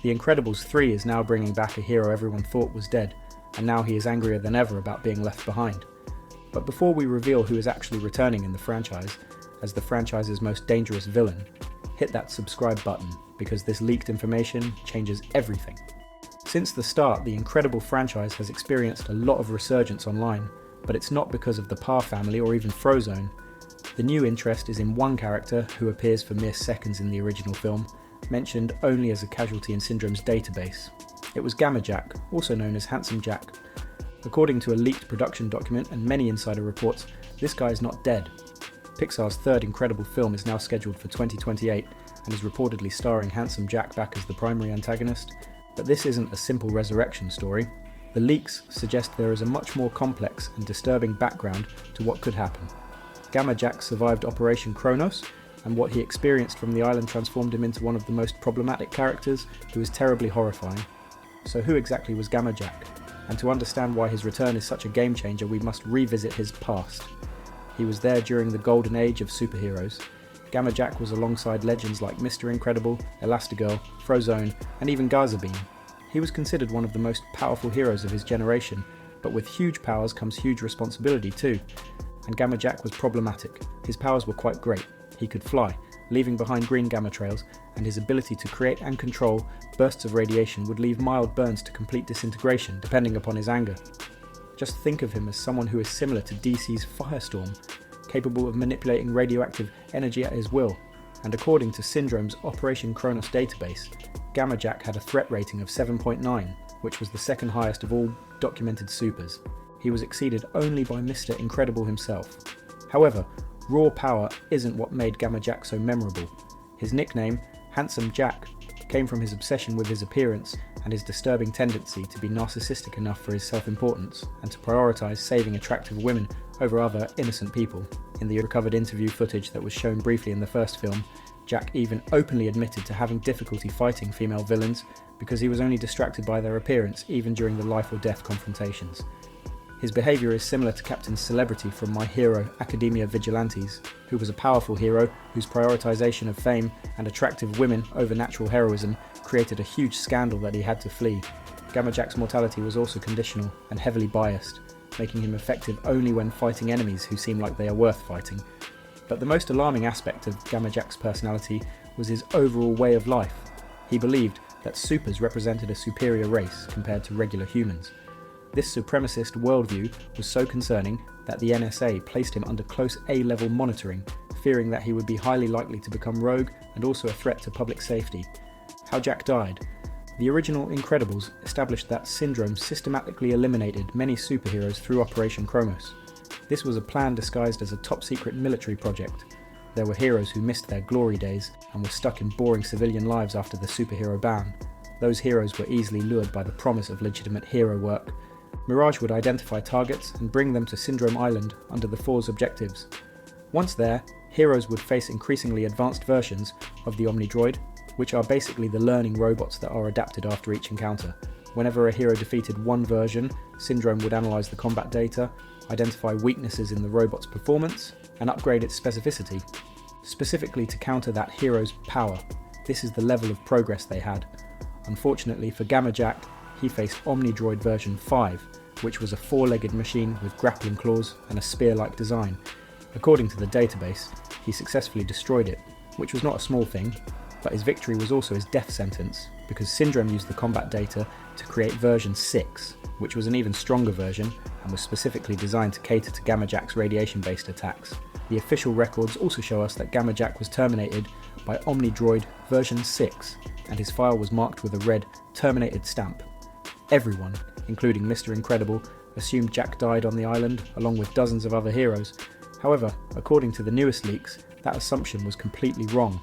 The Incredibles 3 is now bringing back a hero everyone thought was dead, and now he is angrier than ever about being left behind. But before we reveal who is actually returning in the franchise, as the franchise's most dangerous villain, hit that subscribe button, because this leaked information changes everything. Since the start, the Incredible franchise has experienced a lot of resurgence online, but it's not because of the Parr family or even Frozone. The new interest is in one character who appears for mere seconds in the original film, mentioned only as a casualty in Syndrome's database. It was Gamma Jack, also known as Handsome Jack. According to a leaked production document and many insider reports, this guy is not dead. Pixar's third Incredible film is now scheduled for 2028 and is reportedly starring Handsome Jack back as the primary antagonist, but this isn't a simple resurrection story. The leaks suggest there is a much more complex and disturbing background to what could happen. Gamma Jack survived Operation Kronos, and what he experienced from the island transformed him into one of the most problematic characters who is terribly horrifying. So who exactly was Gamma Jack? And to understand why his return is such a game changer, we must revisit his past. He was there during the golden age of superheroes. Gamma Jack was alongside legends like Mr. Incredible, Elastigirl, Frozone, and even Gaza Beam. He was considered one of the most powerful heroes of his generation, but with huge powers comes huge responsibility too. And Gamma Jack was problematic. His powers were quite great. He could fly, leaving behind green gamma trails, and his ability to create and control bursts of radiation would leave mild burns to complete disintegration, depending upon his anger. Just think of him as someone who is similar to DC's Firestorm, capable of manipulating radioactive energy at his will. And according to Syndrome's Operation Kronos database, Gamma Jack had a threat rating of 7.9, which was the second highest of all documented supers. He was exceeded only by Mr. Incredible himself. However, raw power isn't what made Gamma Jack so memorable. His nickname, Handsome Jack, came from his obsession with his appearance and his disturbing tendency to be narcissistic enough for his self-importance and to prioritise saving attractive women over other innocent people. In the recovered interview footage that was shown briefly in the first film, Jack even openly admitted to having difficulty fighting female villains because he was only distracted by their appearance even during the life or death confrontations. His behaviour is similar to Captain Celebrity from My Hero Academia Vigilantes, who was a powerful hero whose prioritisation of fame and attractive women over natural heroism created a huge scandal that he had to flee. Gamma Jack's mortality was also conditional and heavily biased, making him effective only when fighting enemies who seem like they are worth fighting. But the most alarming aspect of Gamma Jack's personality was his overall way of life. He believed that supers represented a superior race compared to regular humans. This supremacist worldview was so concerning that the NSA placed him under close A-level monitoring, fearing that he would be highly likely to become rogue and also a threat to public safety. How Jack died. The original Incredibles established that Syndrome systematically eliminated many superheroes through Operation Kronos. This was a plan disguised as a top-secret military project. There were heroes who missed their glory days and were stuck in boring civilian lives after the superhero ban. Those heroes were easily lured by the promise of legitimate hero work. Mirage would identify targets and bring them to Syndrome Island under the Four's objectives. Once there, heroes would face increasingly advanced versions of the Omnidroid, which are basically the learning robots that are adapted after each encounter. Whenever a hero defeated one version, Syndrome would analyse the combat data, identify weaknesses in the robot's performance, and upgrade its specificity, specifically to counter that hero's power. This is the level of progress they had. Unfortunately for Gamma Jack, he faced Omnidroid version 5, which was a four-legged machine with grappling claws and a spear-like design. According to the database, he successfully destroyed it, which was not a small thing, but his victory was also his death sentence, because Syndrome used the combat data to create version 6, which was an even stronger version and was specifically designed to cater to Gamma Jack's radiation-based attacks. The official records also show us that Gamma Jack was terminated by Omnidroid version 6, and his file was marked with a red terminated stamp. Everyone, including Mr. Incredible, assumed Jack died on the island along with dozens of other heroes. However, according to the newest leaks, that assumption was completely wrong.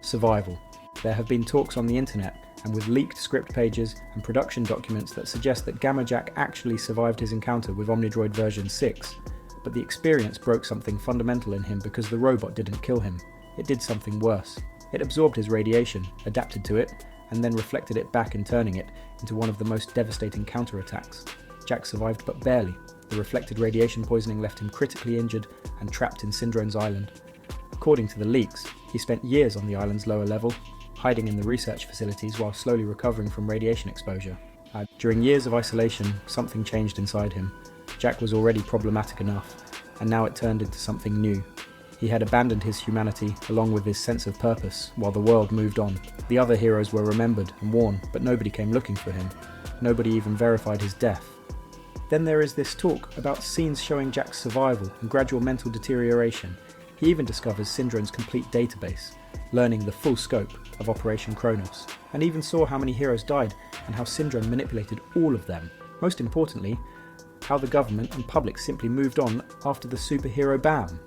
Survival. There have been talks on the internet and with leaked script pages and production documents that suggest that Gamma Jack actually survived his encounter with Omnidroid version 6, but the experience broke something fundamental in him because the robot didn't kill him. It did something worse. It absorbed his radiation, adapted to it, and then reflected it back and turning it into one of the most devastating counterattacks. Jack survived but barely. The reflected radiation poisoning left him critically injured and trapped in Syndrome's island. According to the leaks, he spent years on the island's lower level, hiding in the research facilities while slowly recovering from radiation exposure. During years of isolation, something changed inside him. Jack was already problematic enough, and now it turned into something new. He had abandoned his humanity along with his sense of purpose while the world moved on. The other heroes were remembered and warned, but nobody came looking for him. Nobody even verified his death. Then there is this talk about scenes showing Jack's survival and gradual mental deterioration. He even discovers Syndrome's complete database, learning the full scope of Operation Kronos, and even saw how many heroes died and how Syndrome manipulated all of them. Most importantly, how the government and public simply moved on after the superhero ban.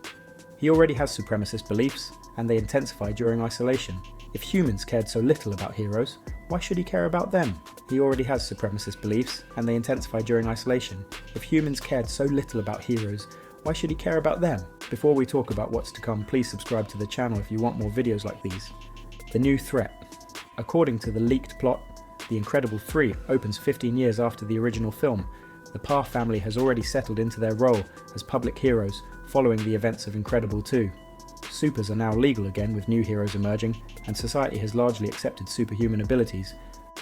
He already has supremacist beliefs, and they intensify during isolation. If humans cared so little about heroes, why should he care about them? He already has supremacist beliefs, and they intensify during isolation. If humans cared so little about heroes, why should he care about them? Before we talk about what's to come, please subscribe to the channel if you want more videos like these. The new threat. According to the leaked plot, The Incredible 3 opens 15 years after the original film. The Parr family has already settled into their role as public heroes following the events of Incredible 2. Supers are now legal again with new heroes emerging, and society has largely accepted superhuman abilities.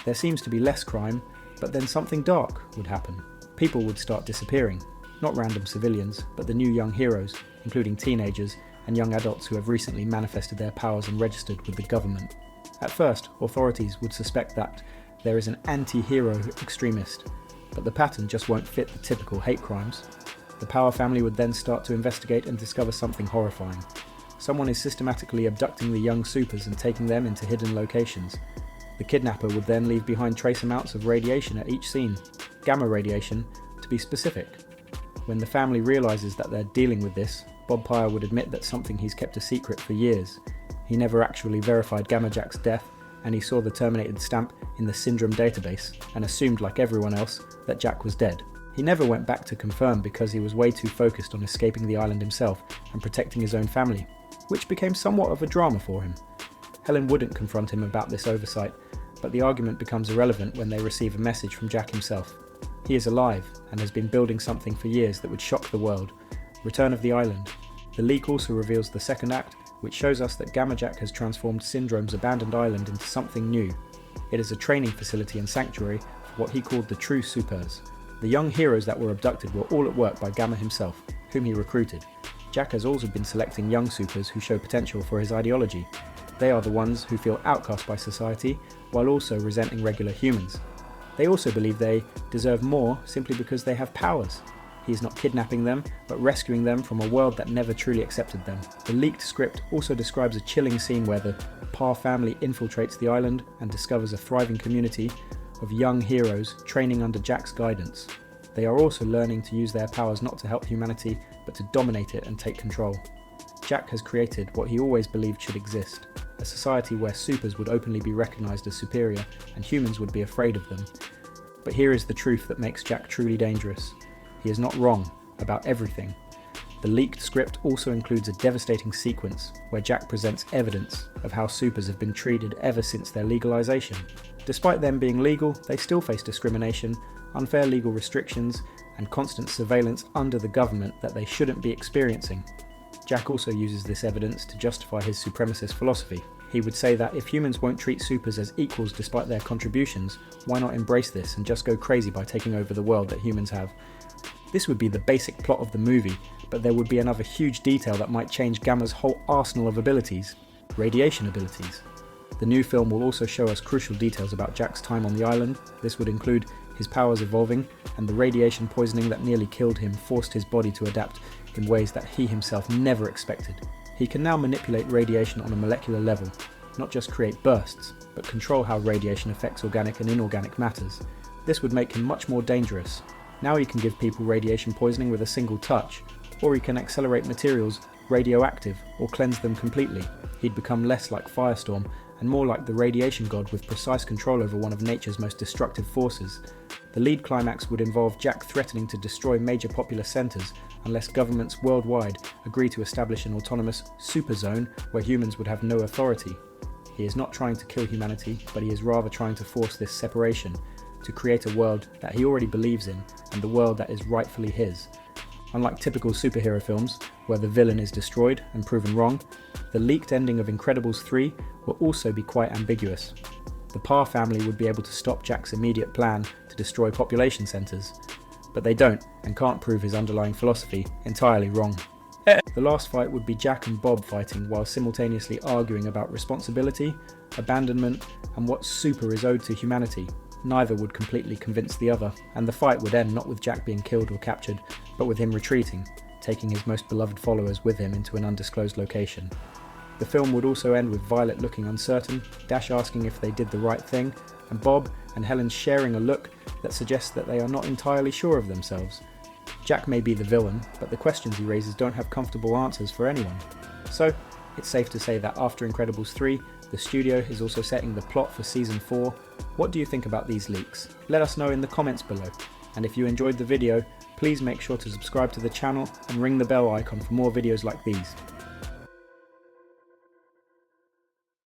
There seems to be less crime, but then something dark would happen. People would start disappearing. Not random civilians, but the new young heroes, including teenagers and young adults who have recently manifested their powers and registered with the government. At first, authorities would suspect that there is an anti-hero extremist, but the pattern just won't fit the typical hate crimes. The Parr family would then start to investigate and discover something horrifying. Someone is systematically abducting the young supers and taking them into hidden locations. The kidnapper would then leave behind trace amounts of radiation at each scene, gamma radiation to be specific. When the family realises that they're dealing with this, Bob Parr would admit that something he's kept a secret for years. He never actually verified Gamma Jack's death, and he saw the terminated stamp in the Syndrome database and assumed, like everyone else, that Jack was dead. He never went back to confirm because he was way too focused on escaping the island himself and protecting his own family, which became somewhat of a drama for him. Helen wouldn't confront him about this oversight, but the argument becomes irrelevant when they receive a message from Jack himself. He is alive and has been building something for years that would shock the world. Return of the Island. The leak also reveals the second act, which shows us that Gamma Jack has transformed Syndrome's abandoned island into something new. It is a training facility and sanctuary for what he called the true supers. The young heroes that were abducted were all at work by Gamma himself, whom he recruited. Jack has also been selecting young supers who show potential for his ideology. They are the ones who feel outcast by society, while also resenting regular humans. They also believe they deserve more simply because they have powers. He is not kidnapping them, but rescuing them from a world that never truly accepted them. The leaked script also describes a chilling scene where the Parr family infiltrates the island and discovers a thriving community of young heroes training under Jack's guidance. They are also learning to use their powers not to help humanity, but to dominate it and take control. Jack has created what he always believed should exist, a society where supers would openly be recognised as superior and humans would be afraid of them. But here is the truth that makes Jack truly dangerous. He is not wrong about everything. The leaked script also includes a devastating sequence where Jack presents evidence of how supers have been treated ever since their legalisation. Despite them being legal, they still face discrimination, unfair legal restrictions, and constant surveillance under the government that they shouldn't be experiencing. Jack also uses this evidence to justify his supremacist philosophy. He would say that if humans won't treat supers as equals despite their contributions, why not embrace this and just go crazy by taking over the world that humans have? This would be the basic plot of the movie, but there would be another huge detail that might change Gamma's whole arsenal of abilities: radiation abilities. The new film will also show us crucial details about Jack's time on the island. This would include his powers evolving, and the radiation poisoning that nearly killed him forced his body to adapt in ways that he himself never expected. He can now manipulate radiation on a molecular level, not just create bursts, but control how radiation affects organic and inorganic matters. This would make him much more dangerous. Now he can give people radiation poisoning with a single touch, or he can accelerate materials radioactive or cleanse them completely. He'd become less like Firestorm and more like the radiation god with precise control over one of nature's most destructive forces. The lead climax would involve Jack threatening to destroy major populous centres unless governments worldwide agree to establish an autonomous super zone where humans would have no authority. He is not trying to kill humanity, but he is rather trying to force this separation, to create a world that he already believes in and the world that is rightfully his. Unlike typical superhero films, where the villain is destroyed and proven wrong, the leaked ending of Incredibles 3 will also be quite ambiguous. The Parr family would be able to stop Jack's immediate plan to destroy population centres, but they don't and can't prove his underlying philosophy entirely wrong. The last fight would be Jack and Bob fighting while simultaneously arguing about responsibility, abandonment, and what super is owed to humanity. Neither would completely convince the other, and the fight would end not with Jack being killed or captured, but with him retreating, taking his most beloved followers with him into an undisclosed location. The film would also end with Violet looking uncertain, Dash asking if they did the right thing, and Bob and Helen sharing a look that suggests that they are not entirely sure of themselves. Jack may be the villain, but the questions he raises don't have comfortable answers for anyone. So, it's safe to say that after Incredibles 3, the studio is also setting the plot for Season 4. What do you think about these leaks? Let us know in the comments below. And if you enjoyed the video, please make sure to subscribe to the channel and ring the bell icon for more videos like these.